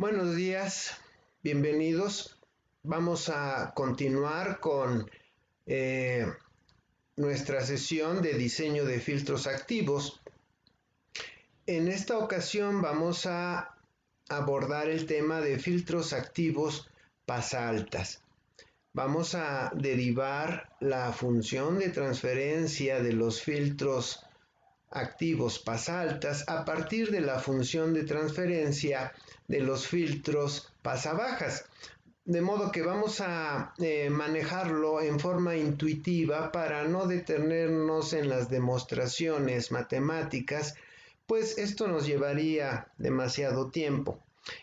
Buenos días, bienvenidos. Vamos a continuar con nuestra sesión de diseño de filtros activos. En esta ocasión vamos a abordar el tema de filtros activos pasaltas. Vamos a derivar la función de transferencia de los filtros activos pasaltas a partir de la función de transferencia de los filtros pasabajas. De modo que vamos a manejarlo en forma intuitiva para no detenernos en las demostraciones matemáticas, pues esto nos llevaría demasiado tiempo.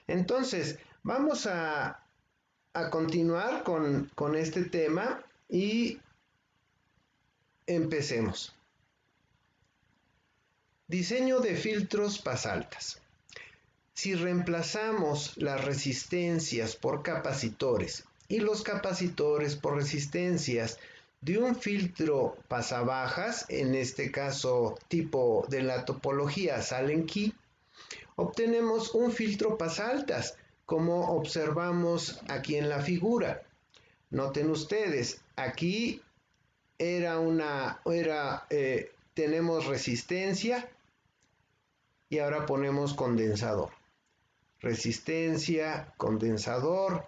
Entonces, vamos a continuar con este tema y empecemos. Diseño de filtros pasaltas. Si reemplazamos las resistencias por capacitores y los capacitores por resistencias de un filtro pasabajas, en este caso tipo de la topología Sallen-Key, obtenemos un filtro pasaltas, como observamos aquí en la figura. Noten ustedes, aquí tenemos resistencia y ahora ponemos condensador. Resistencia, condensador,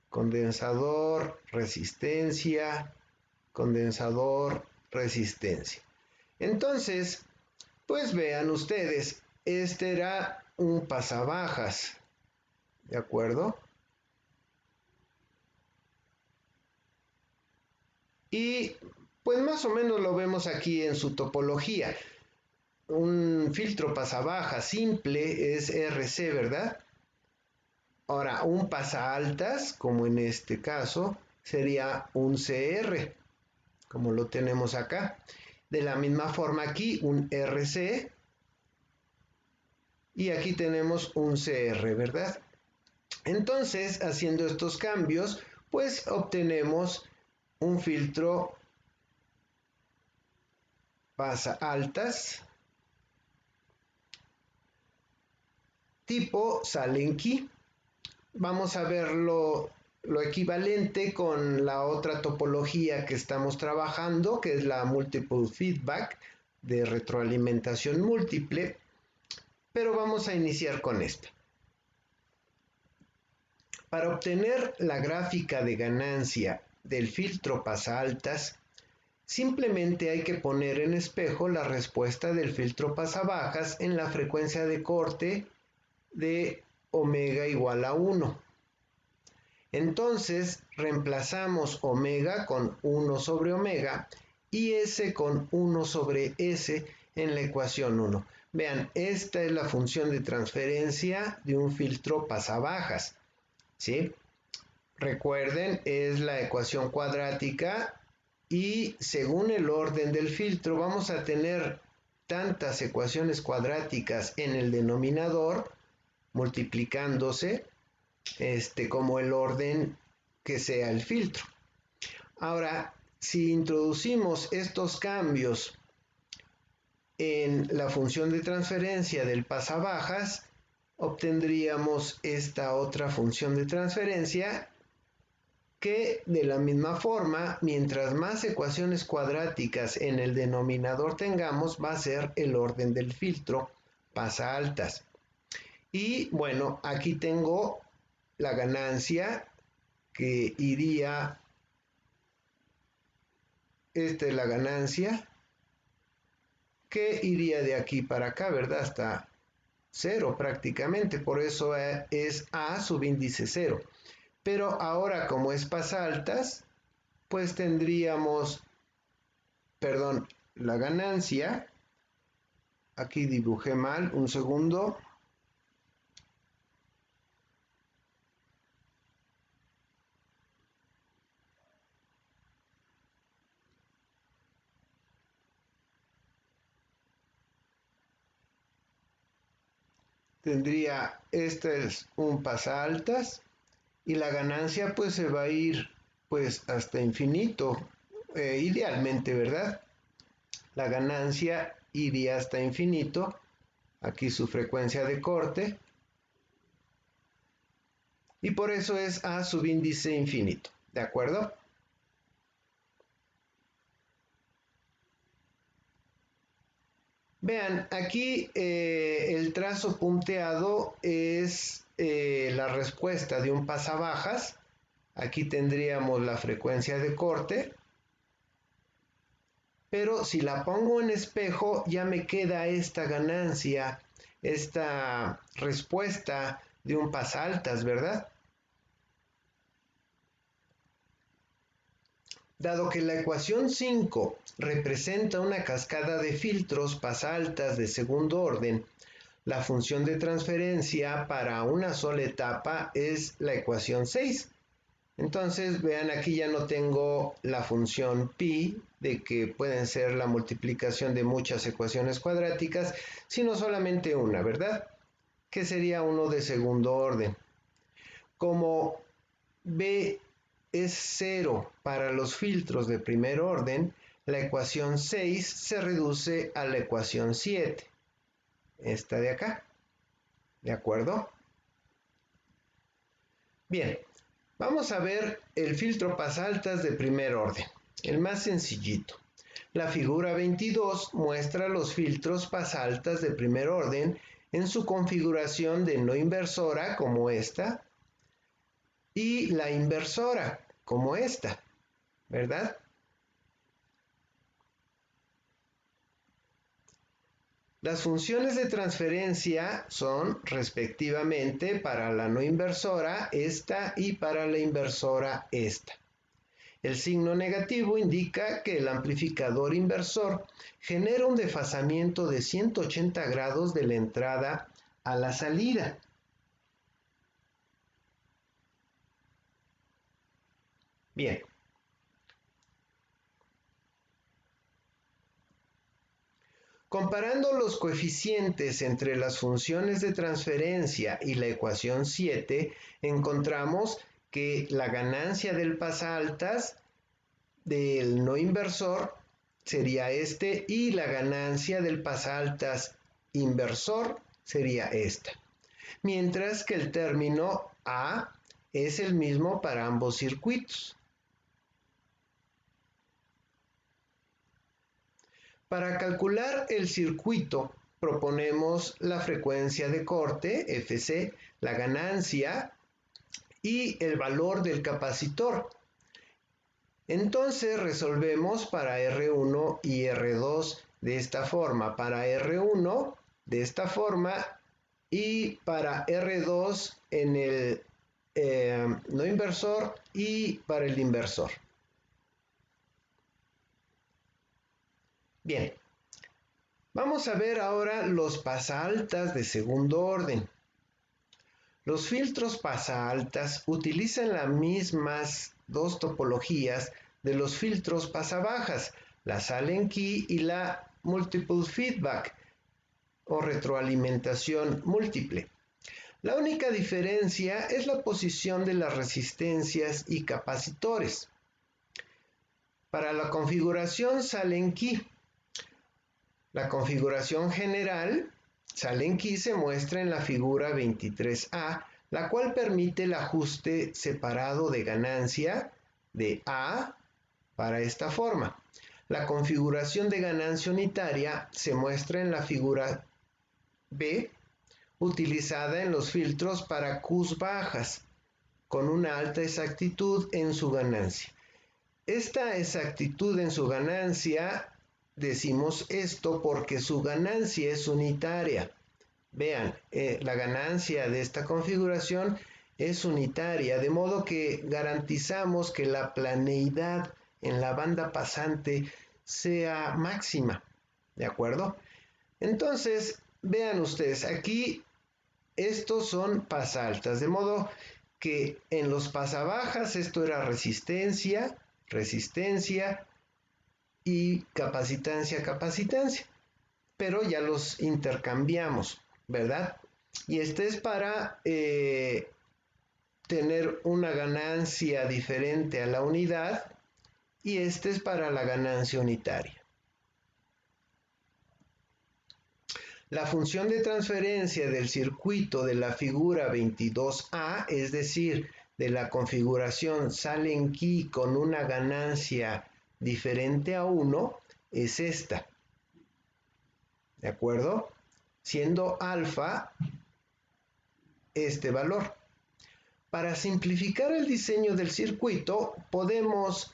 condensador, resistencia, condensador, resistencia. Entonces, pues vean ustedes, este era un pasabajas, ¿de acuerdo? Y pues más o menos lo vemos aquí en su topología. Un filtro pasabajas simple es RC, ¿verdad? Ahora, un pasaaltas, como en este caso, sería un CR, como lo tenemos acá. De la misma forma aquí, un RC, y aquí tenemos un CR, ¿verdad? Entonces, haciendo estos cambios, pues obtenemos un filtro pasaaltas tipo Sallen-Key. Vamos a ver lo equivalente con la otra topología que estamos trabajando, que es la multiple feedback de retroalimentación múltiple, pero vamos a iniciar con esta. Para obtener la gráfica de ganancia del filtro pasaltas, simplemente hay que poner en espejo la respuesta del filtro pasabajas en la frecuencia de corte de omega igual a 1. Entonces reemplazamos omega con 1 sobre omega y s con 1 sobre s en la ecuación 1. Vean, esta es la función de transferencia de un filtro pasabajas, ¿sí? Recuerden, es la ecuación cuadrática y según el orden del filtro vamos a tener tantas ecuaciones cuadráticas en el denominador multiplicándose como el orden que sea el filtro. Ahora, si introducimos estos cambios en la función de transferencia del pasabajas, obtendríamos esta otra función de transferencia que de la misma forma, mientras más ecuaciones cuadráticas en el denominador tengamos, va a ser el orden del filtro pasaaltas. Y bueno, aquí tengo la ganancia que iría, esta es la ganancia que iría de aquí para acá, ¿verdad? Hasta 0 prácticamente, por eso es A subíndice 0. Pero ahora como es pasaltas, pues tendríamos, perdón, la ganancia, aquí dibujé mal, un segundo. Tendría, este es un pasaltas y la ganancia pues se va a ir pues hasta infinito, idealmente, ¿verdad? La ganancia iría hasta infinito, aquí su frecuencia de corte, y por eso es A subíndice infinito, ¿de acuerdo? Vean, aquí el trazo punteado es la respuesta de un pasabajas. Aquí tendríamos la frecuencia de corte, pero si la pongo en espejo ya me queda esta ganancia, esta respuesta de un pasaltas, ¿verdad? Dado que la ecuación 5 representa una cascada de filtros pasaltas de segundo orden, la función de transferencia para una sola etapa es la ecuación 6. Entonces, vean, aquí ya no tengo la función pi, de que pueden ser la multiplicación de muchas ecuaciones cuadráticas, sino solamente una, ¿verdad? Que sería uno de segundo orden. Como b es 0 para los filtros de primer orden, la ecuación 6 se reduce a la ecuación 7. Esta de acá. ¿De acuerdo? Bien, vamos a ver el filtro pasaltas de primer orden, el más sencillito. La figura 22 muestra los filtros pasaltas de primer orden en su configuración de no inversora como esta y la inversora como esta, ¿verdad? Las funciones de transferencia son respectivamente para la no inversora esta y para la inversora esta. El signo negativo indica que el amplificador inversor genera un desfasamiento de 180 grados de la entrada a la salida. Bien. Comparando los coeficientes entre las funciones de transferencia y la ecuación 7, encontramos que la ganancia del pasaltas del no inversor sería este y la ganancia del pasaltas inversor sería esta. Mientras que el término A es el mismo para ambos circuitos. Para calcular el circuito, proponemos la frecuencia de corte, Fc, la ganancia y el valor del capacitor. Entonces resolvemos para R1 y R2 de esta forma, para R1 de esta forma y para R2 en el no inversor y para el inversor. Bien, vamos a ver ahora los pasaltas de segundo orden. Los filtros pasaltas utilizan las mismas dos topologías de los filtros pasabajas, la Allen key y la multiple feedback o retroalimentación múltiple. La única diferencia es la posición de las resistencias y capacitores. Para la configuración Allen key, la configuración general Allen key se muestra en la figura 23A, la cual permite el ajuste separado de ganancia de A para esta forma. La configuración de ganancia unitaria se muestra en la figura B, utilizada en los filtros para Qs bajas, con una alta exactitud en su ganancia. Esta exactitud en su ganancia, decimos esto porque su ganancia es unitaria. Vean, la ganancia de esta configuración es unitaria, de modo que garantizamos que la planeidad en la banda pasante sea máxima, ¿de acuerdo? Entonces, vean ustedes, aquí estos son pasaltas, de modo que en los pasabajas esto era resistencia, resistencia y capacitancia, capacitancia, pero ya los intercambiamos, ¿verdad? Y este es para tener una ganancia diferente a la unidad y este es para la ganancia unitaria. La función de transferencia del circuito de la figura 22A, es decir, de la configuración Sallen-Key con una ganancia diferente a 1, es esta. ¿De acuerdo? Siendo alfa este valor. Para simplificar el diseño del circuito, podemos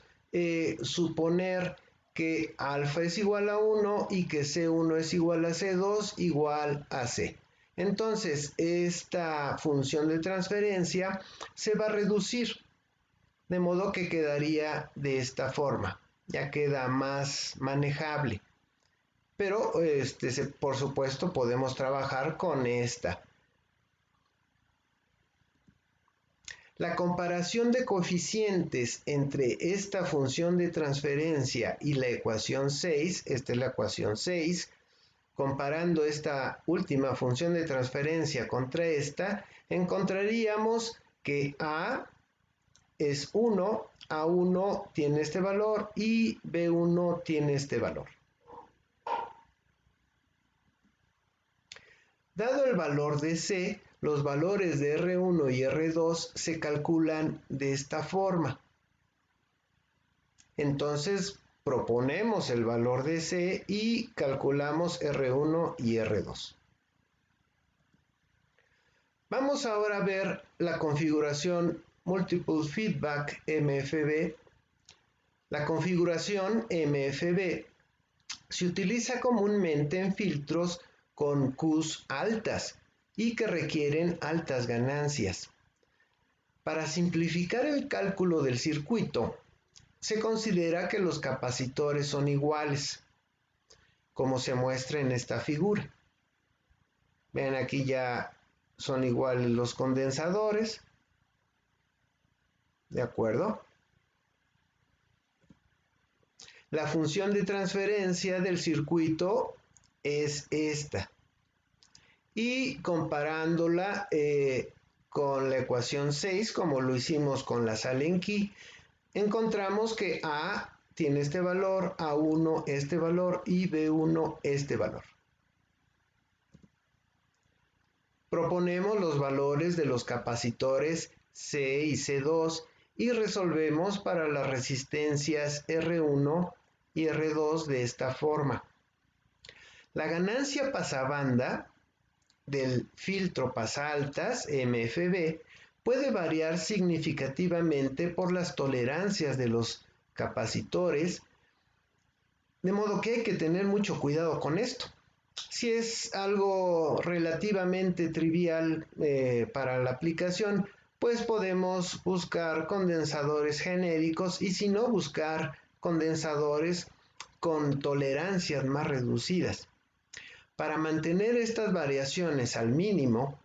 suponer que alfa es igual a 1 y que C1 es igual a C2 igual a C. Entonces, esta función de transferencia se va a reducir, de modo que quedaría de esta forma. Ya queda más manejable. Pero, por supuesto, podemos trabajar con esta. La comparación de coeficientes entre esta función de transferencia y la ecuación 6, esta es la ecuación 6, comparando esta última función de transferencia contra esta, encontraríamos que A es 1, A1 tiene este valor y B1 tiene este valor. Dado el valor de C, los valores de R1 y R2 se calculan de esta forma. Entonces, proponemos el valor de C y calculamos R1 y R2. Vamos ahora a ver la configuración Multiple Feedback MFB. La configuración MFB se utiliza comúnmente en filtros con Qs altas y que requieren altas ganancias. Para simplificar el cálculo del circuito, se considera que los capacitores son iguales, como se muestra en esta figura. Vean, aquí ya son iguales los condensadores. ¿De acuerdo? La función de transferencia del circuito es esta. Y comparándola con la ecuación 6, como lo hicimos con la Sallen-Key, encontramos que A tiene este valor, A1 este valor y B1 este valor. Proponemos los valores de los capacitores C y C2 y resolvemos para las resistencias R1 y R2 de esta forma. La ganancia pasabanda del filtro pasaltas MFB puede variar significativamente por las tolerancias de los capacitores, de modo que hay que tener mucho cuidado con esto. Si es algo relativamente trivial para la aplicación, pues podemos buscar condensadores genéricos y si no, buscar condensadores con tolerancias más reducidas. Para mantener estas variaciones al mínimo,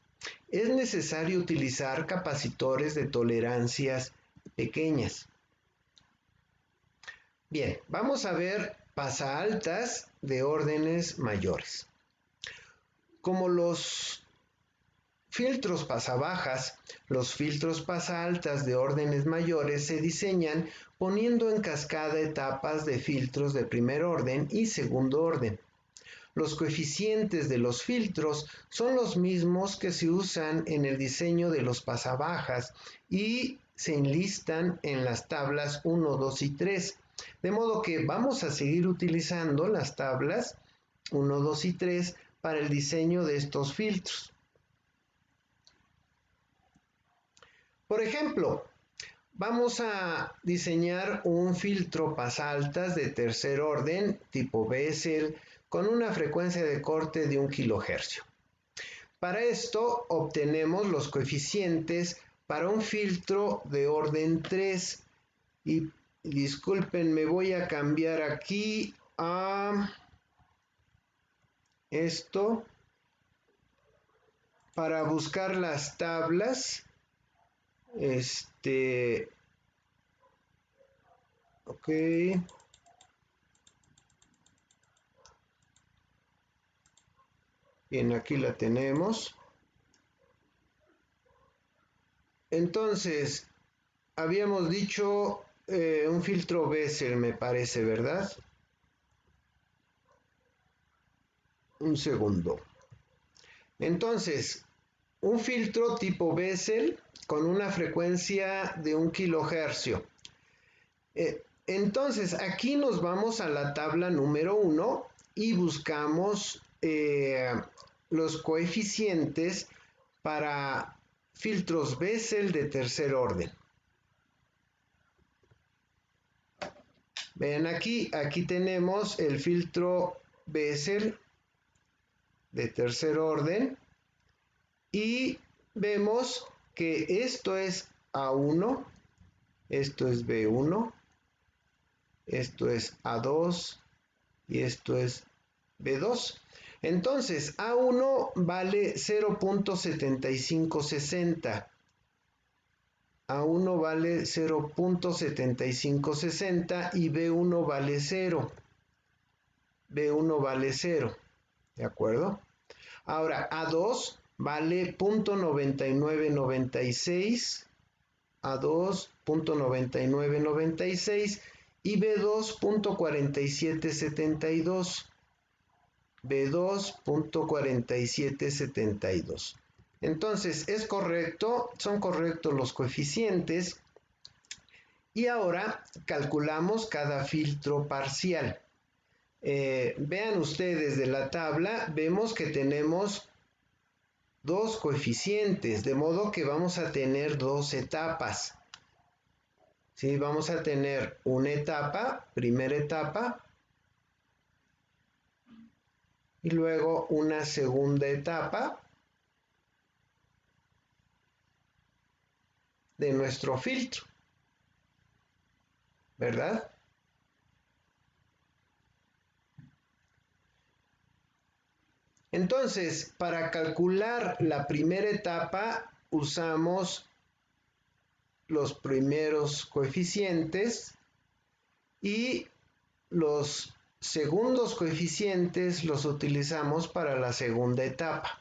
es necesario utilizar capacitores de tolerancias pequeñas. Bien, vamos a ver pasaaltas de órdenes mayores. Como los filtros pasabajas, los filtros pasaaltas de órdenes mayores se diseñan poniendo en cascada etapas de filtros de primer orden y segundo orden. Los coeficientes de los filtros son los mismos que se usan en el diseño de los pasabajas y se enlistan en las tablas 1, 2 y 3. De modo que vamos a seguir utilizando las tablas 1, 2 y 3 para el diseño de estos filtros. Por ejemplo, vamos a diseñar un filtro pasaltas de tercer orden tipo Bessel con una frecuencia de corte de 1 kHz. Para esto obtenemos los coeficientes para un filtro de orden 3 y disculpen, me voy a cambiar aquí a esto para buscar las tablas. Ok. Bien, aquí la tenemos. Entonces, habíamos dicho un filtro Bessel, me parece, ¿verdad? Un segundo. Entonces, un filtro tipo Bessel con una frecuencia de 1 kilohercio. Entonces, aquí nos vamos a la tabla número 1 y buscamos los coeficientes para filtros Bessel de tercer orden. Vean aquí tenemos el filtro Bessel de tercer orden y vemos que esto es A1, esto es B1, esto es A2 y esto es B2. Entonces, A1 vale 0.7560. A1 vale 0.7560 y B1 vale 0. B1 vale 0. ¿De acuerdo? Ahora, A2 vale 0.9996. A2 0.9996 y B2 0.4772. B2 0.4772. Entonces, es correcto, son correctos los coeficientes. Y ahora calculamos cada filtro parcial. Vean ustedes de la tabla, vemos que tenemos dos coeficientes, de modo que vamos a tener dos etapas. ¿Sí? Vamos a tener una etapa, primera etapa, y luego una segunda etapa de nuestro filtro, ¿verdad? Entonces, para calcular la primera etapa usamos los primeros coeficientes y los segundos coeficientes los utilizamos para la segunda etapa.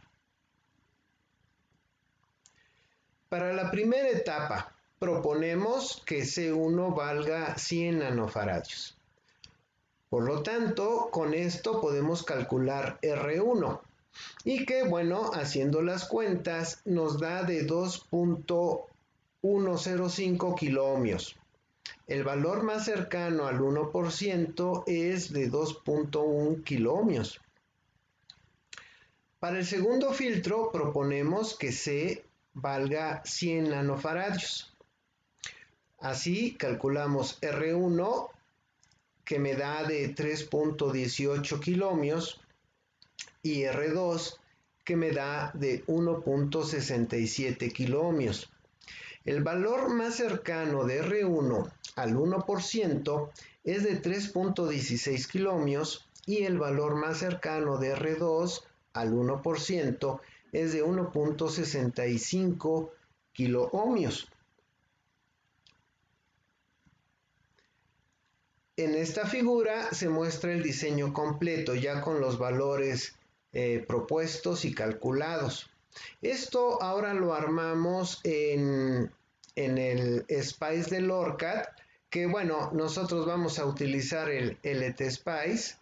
Para la primera etapa proponemos que C1 valga 100 nanofaradios. Por lo tanto, con esto podemos calcular R1 y que, bueno, haciendo las cuentas nos da de 2.105 kiloohmios. El valor más cercano al 1% es de 2.1 kiloohmios. Para el segundo filtro proponemos que C valga 100 nanofaradios. Así calculamos R1 que me da de 3.18 kiloohmios y R2 que me da de 1.67 kiloohmios. El valor más cercano de R1 al 1% es de 3.16 kiloohmios y el valor más cercano de R2 al 1% es de 1.65 kiloohmios. En esta figura se muestra el diseño completo ya con los valores propuestos y calculados. Esto ahora lo armamos en el Spice del ORCAD, que bueno, nosotros vamos a utilizar el LTSpice.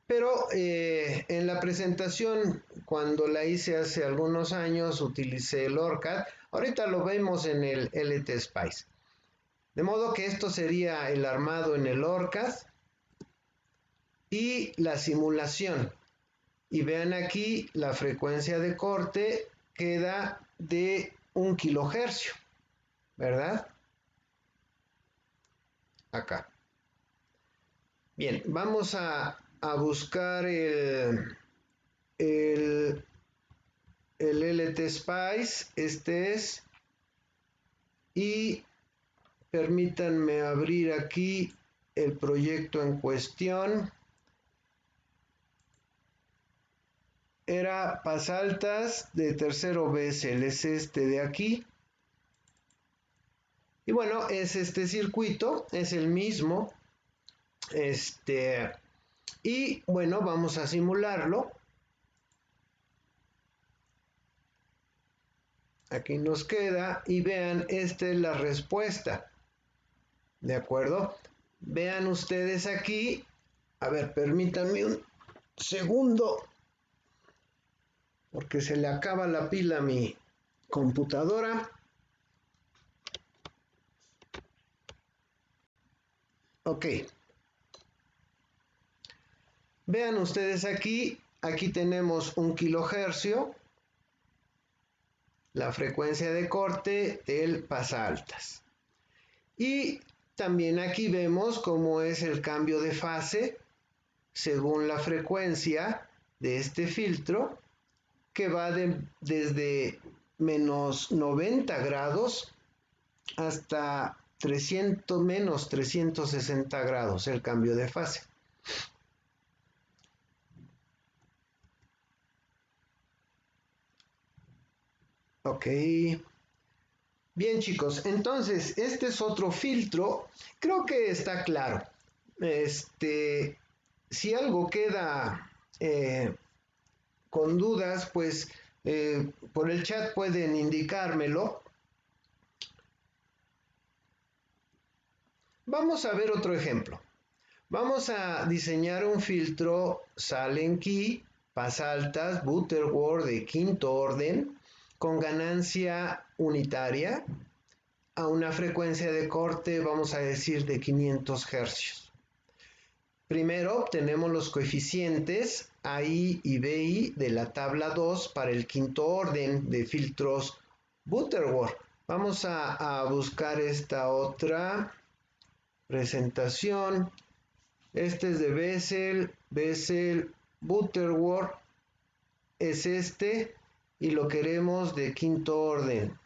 Pero en la presentación, cuando la hice hace algunos años, utilicé el ORCAD. Ahorita lo vemos en el LTSpice. De modo que esto sería el armado en el ORCAD y la simulación. Y vean aquí la frecuencia de corte queda de 1 kilohercio, ¿verdad? Acá. Bien, vamos a buscar el LTSpice, este es, y permítanme abrir aquí el proyecto en cuestión. Era Pasaltas de tercero Bessel, es este de aquí. Y bueno, es este circuito, es el mismo. Y bueno, vamos a simularlo. Aquí nos queda y vean, esta es la respuesta. ¿De acuerdo? Vean ustedes aquí, A ver, permítanme un segundo, porque se le acaba la pila a mi computadora. Ok. Vean ustedes aquí tenemos 1 kilohercio, la frecuencia de corte del pasaltas. Y también aquí vemos cómo es el cambio de fase según la frecuencia de este filtro, que va desde menos 90 grados hasta menos 360 grados el cambio de fase. Ok. Bien, chicos, entonces este es otro filtro. Creo que está claro. Si algo queda con dudas, pues por el chat pueden indicármelo. Vamos a ver otro ejemplo. Vamos a diseñar un filtro Sallen-Key, pasaltas, Butterworth de quinto orden, con ganancia unitaria, a una frecuencia de corte, vamos a decir, de 500 Hz. Primero obtenemos los coeficientes AI y BI de la tabla 2 para el quinto orden de filtros Butterworth. Vamos a buscar esta otra presentación. Este es de Bessel, Butterworth es este y lo queremos de quinto orden.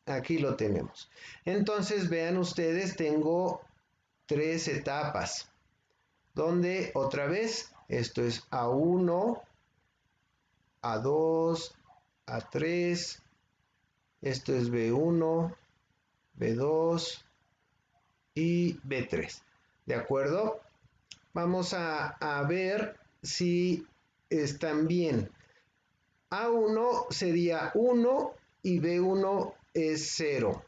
Aquí lo tenemos. Entonces vean ustedes, tengo 3 etapas, donde otra vez esto es A1, A2, A3, esto es B1, B2 y B3. ¿De acuerdo? Vamos a ver si están bien. A1 sería 1 y B1 es 0.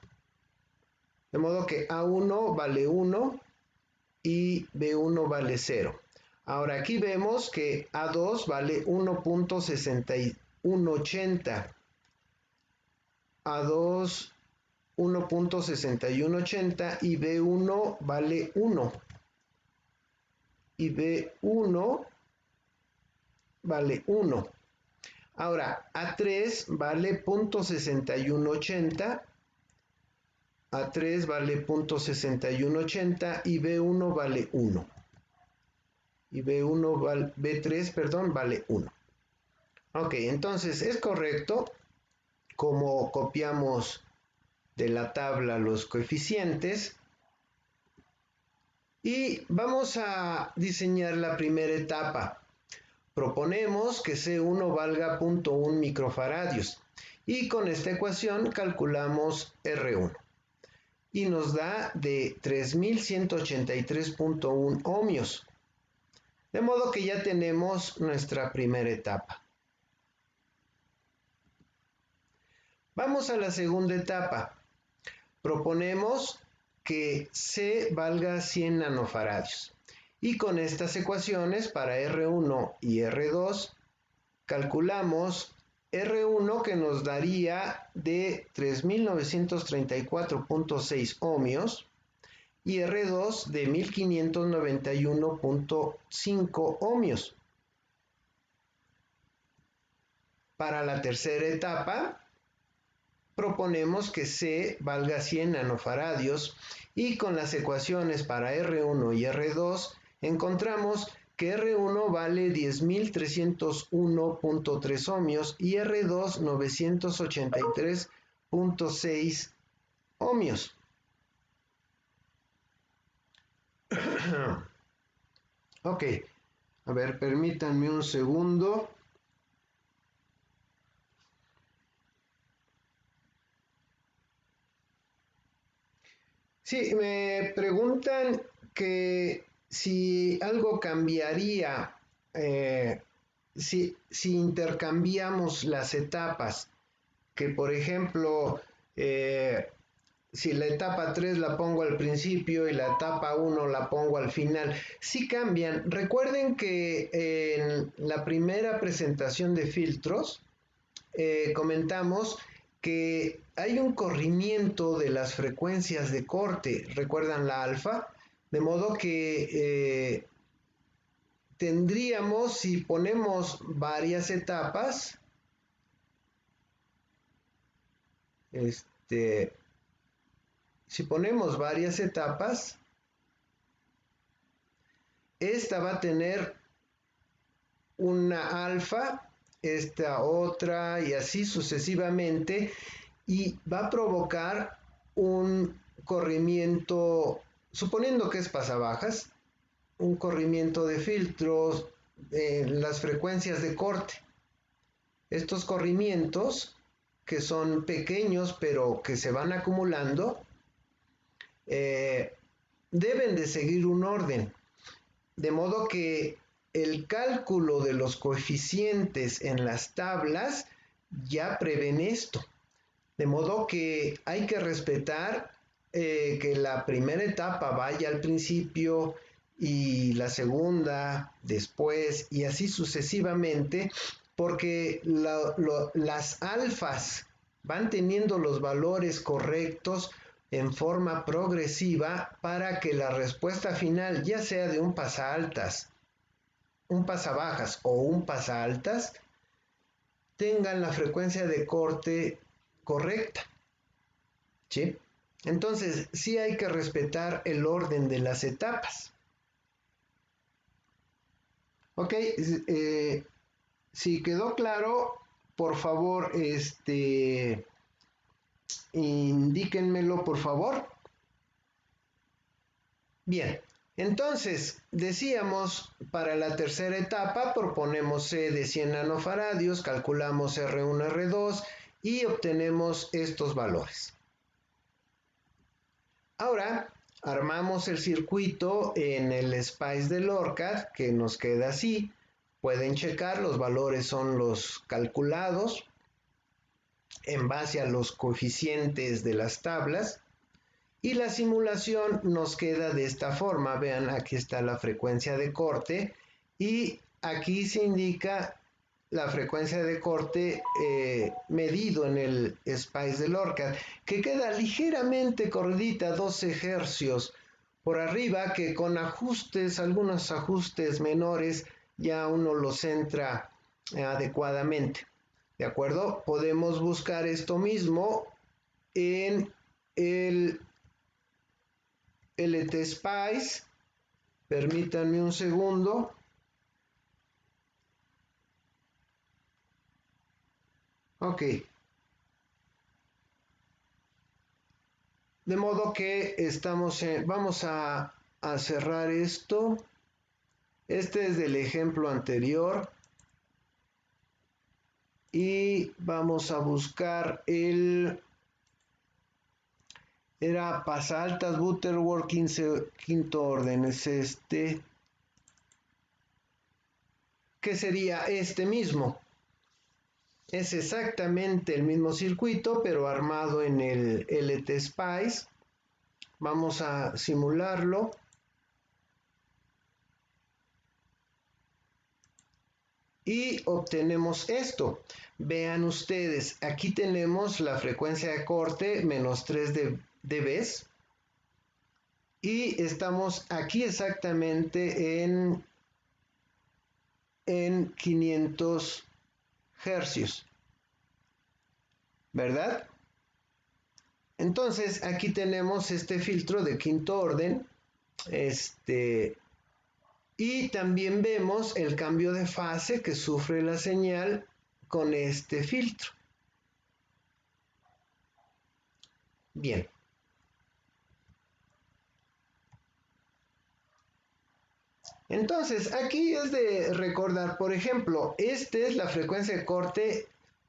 De modo que A1 vale 1 y B1 vale 0. Ahora aquí vemos que A2 vale 1.6180. A2 1.6180 y B1 vale 1. Y B1 vale 1. Ahora, A3 vale 0.6180, A3 vale 0.6180 y B1 vale 1. Y B3, perdón, vale 1. Ok, entonces es correcto como copiamos de la tabla los coeficientes. Y vamos a diseñar la primera etapa. Proponemos que C1 valga 0.1 microfaradios y con esta ecuación calculamos R1 y nos da de 3183.1 ohmios. De modo que ya tenemos nuestra primera etapa. Vamos a la segunda etapa. Proponemos que C valga 100 nanofaradios. Y con estas ecuaciones para R1 y R2 calculamos R1 que nos daría de 3934.6 ohmios y R2 de 1591.5 ohmios. Para la tercera etapa proponemos que C valga 100 nanofaradios y con las ecuaciones para R1 y R2 encontramos que R1 vale 10.301.3 ohmios y R2 983.6 ohmios. Ok, a ver, permítanme un segundo. Sí, me preguntan que si algo cambiaría, si intercambiamos las etapas, que por ejemplo, si la etapa 3 la pongo al principio y la etapa 1 la pongo al final, sí cambian. Recuerden que en la primera presentación de filtros comentamos que hay un corrimiento de las frecuencias de corte, recuerdan la alfa, de modo que tendríamos, si ponemos varias etapas, si ponemos varias etapas, esta va a tener una alfa, esta otra y así sucesivamente, y va a provocar un corrimiento, suponiendo que es pasabajas, un corrimiento de filtros en las frecuencias de corte. Estos corrimientos, que son pequeños pero que se van acumulando, deben de seguir un orden, de modo que el cálculo de los coeficientes en las tablas ya prevén esto, de modo que hay que respetar que la primera etapa vaya al principio y la segunda después y así sucesivamente, porque las alfas van teniendo los valores correctos en forma progresiva para que la respuesta final, ya sea de un pasaaltas, un pasabajas o un pasaaltas, tengan la frecuencia de corte correcta. ¿Sí? Entonces, sí hay que respetar el orden de las etapas. Ok, si quedó claro, por favor, indíquenmelo, por favor. Bien, entonces, decíamos, para la tercera etapa proponemos C de 100 nanofaradios, calculamos R1, R2 y obtenemos estos valores. Ahora, armamos el circuito en el SPICE del ORCAD, que nos queda así. Pueden checar, los valores son los calculados en base a los coeficientes de las tablas. Y la simulación nos queda de esta forma. Vean, aquí está la frecuencia de corte y aquí se indica la frecuencia de corte medido en el SPICE del ORCAD, que queda ligeramente corridita, 12 hercios por arriba, que con ajustes, algunos ajustes menores, ya uno los centra adecuadamente. ¿De acuerdo? Podemos buscar esto mismo en el LTSPICE. Permítanme un segundo. Ok. De modo que vamos a cerrar esto. Este es del ejemplo anterior. Y vamos a buscar era pasaaltas Butterworth quinto orden. Es que sería este mismo. Es exactamente el mismo circuito, pero armado en el LTSPICE. Vamos a simularlo. Y obtenemos esto. Vean ustedes, aquí tenemos la frecuencia de corte menos 3 dB. Y estamos aquí exactamente en 500 hercios. ¿Verdad? Entonces aquí tenemos este filtro de quinto orden. Y también vemos el cambio de fase que sufre la señal con este filtro. Bien. Entonces, aquí es de recordar, por ejemplo, esta es la frecuencia de corte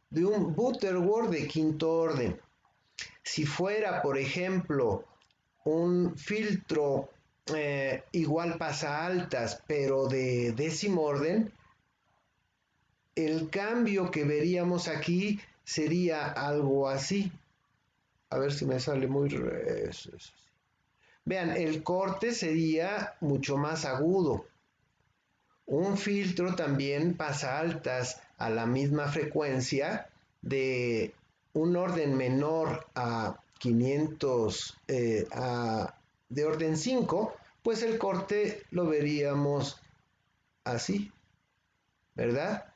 de un Butterworth de quinto orden. Si fuera, por ejemplo, un filtro igual pasaaltas, pero de décimo orden, el cambio que veríamos aquí sería algo así. A ver si me sale muy... Vean, el corte sería mucho más agudo. Un filtro también pasa altas a la misma frecuencia de un orden menor a 500, de orden 5, pues el corte lo veríamos así, ¿verdad?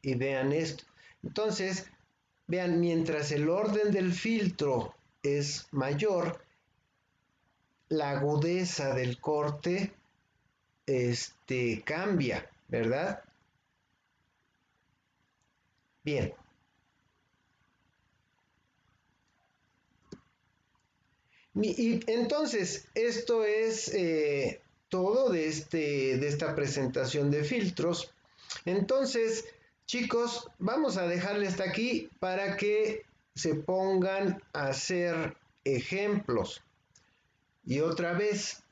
Y vean esto. Entonces, vean, mientras el orden del filtro es mayor, la agudeza del corte cambia, ¿verdad? Bien. Y entonces, esto es todo de esta presentación de filtros. Entonces, chicos, vamos a dejarle hasta aquí para que se pongan a hacer ejemplos. Y otra vez,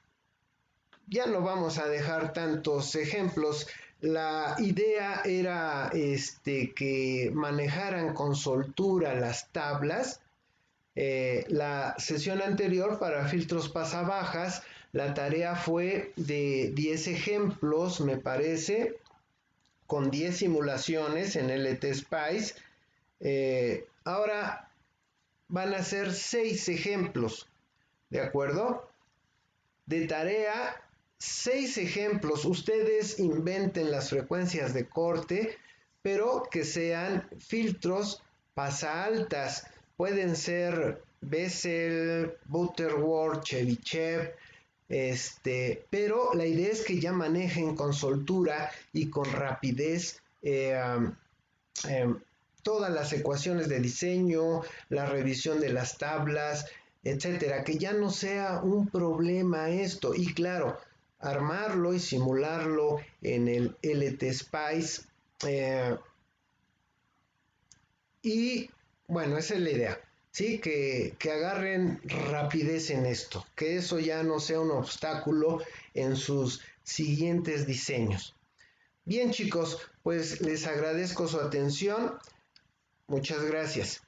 ya no vamos a dejar tantos ejemplos. La idea era que manejaran con soltura las tablas. La sesión anterior para filtros pasabajas, la tarea fue de 10 ejemplos, me parece, con 10 simulaciones en LT Spice. Ahora van a ser 6 ejemplos, ¿de acuerdo? De tarea, 6 ejemplos. Ustedes inventen las frecuencias de corte, pero que sean filtros pasa altas. Pueden ser Bessel, Butterworth, Chebyshev, pero la idea es que ya manejen con soltura y con rapidez todas las ecuaciones de diseño, la revisión de las tablas, etcétera, que ya no sea un problema esto. Y claro, armarlo y simularlo en el LT Spice. Y bueno, esa es la idea. Sí, que agarren rapidez en esto, que eso ya no sea un obstáculo en sus siguientes diseños. Bien, chicos, pues les agradezco su atención. Muchas gracias.